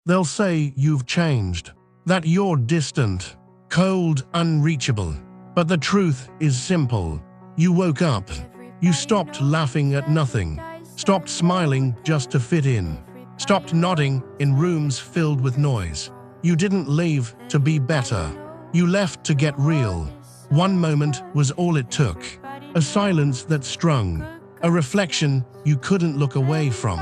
They'll say you've changed, that you're distant, cold, unreachable. But the truth is simple. You woke up. You stopped laughing at nothing, stopped smiling just to fit in, stopped nodding in rooms filled with noise. You didn't leave to be better. You left to get real. One moment was all it took. A silence that strung. A reflection you couldn't look away from.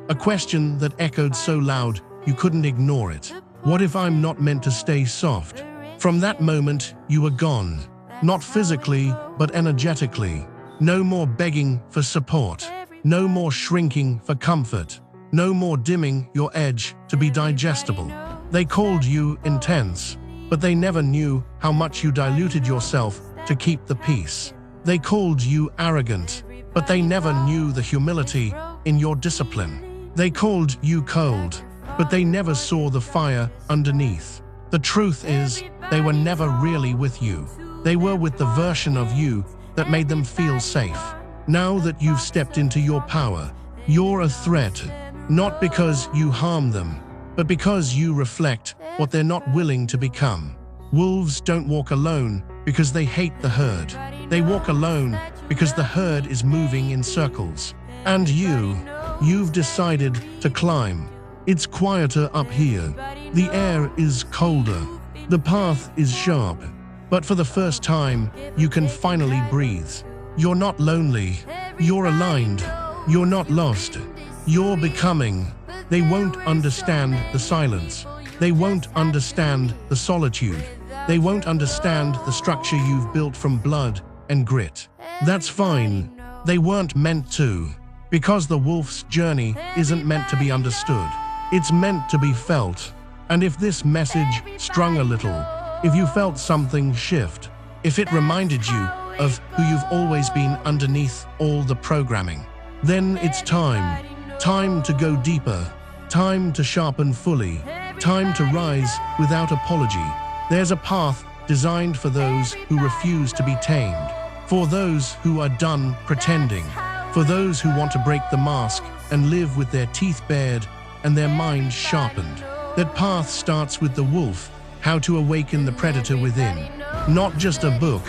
A question that echoed so loud you couldn't ignore it. What if I'm not meant to stay soft? From that moment, you were gone. Not physically, but energetically. No more begging for support. No more shrinking for comfort. No more dimming your edge to be digestible. They called you intense, but they never knew how much you diluted yourself to keep the peace. They called you arrogant, but they never knew the humility in your discipline. They called you cold, but they never saw the fire underneath. The truth is, they were never really with you. They were with the version of you that made them feel safe. Now that you've stepped into your power, you're a threat, not because you harm them, but because you reflect what they're not willing to become. Wolves don't walk alone because they hate the herd. They walk alone because the herd is moving in circles. And you've decided to climb. It's quieter up here. The air is colder. The path is sharp. But for the first time, you can finally breathe. You're not lonely. You're aligned. You're not lost. You're becoming. They won't understand the silence. They won't understand the solitude. They won't understand the structure you've built from blood and grit. That's fine. They weren't meant to. Because the wolf's journey isn't meant to be understood. It's meant to be felt. And if this message strung a little, if you felt something shift, if it reminded you of who you've always been underneath all the programming, then it's time. Time to go deeper. Time to sharpen fully. Time to rise without apology. There's a path designed for those who refuse to be tamed, for those who are done pretending, for those who want to break the mask and live with their teeth bared and their minds sharpened. That path starts with the wolf. How to awaken the predator within. Not just a book,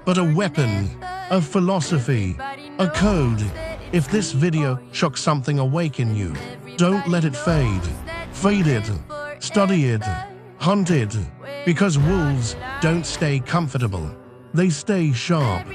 but a weapon, a philosophy, a code. If this video shocks something awake in you, don't let it fade. Feed it, study it, hunt it, because wolves don't stay comfortable. They stay sharp.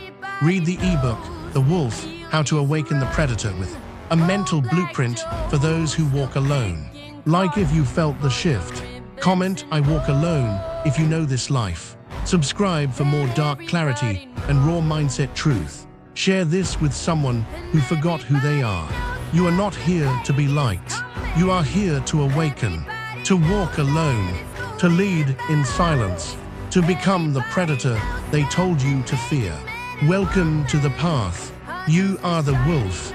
Read the ebook, The Wolf, How to Awaken the Predator, with a mental blueprint for those who walk alone. Like if you felt the shift. Comment, I walk alone, if you know this life. Subscribe for more dark clarity and raw mindset truth. Share this with someone who forgot who they are. You are not here to be liked. You are here to awaken, to walk alone, to lead in silence, to become the predator they told you to fear. Welcome to the path. You are the wolf.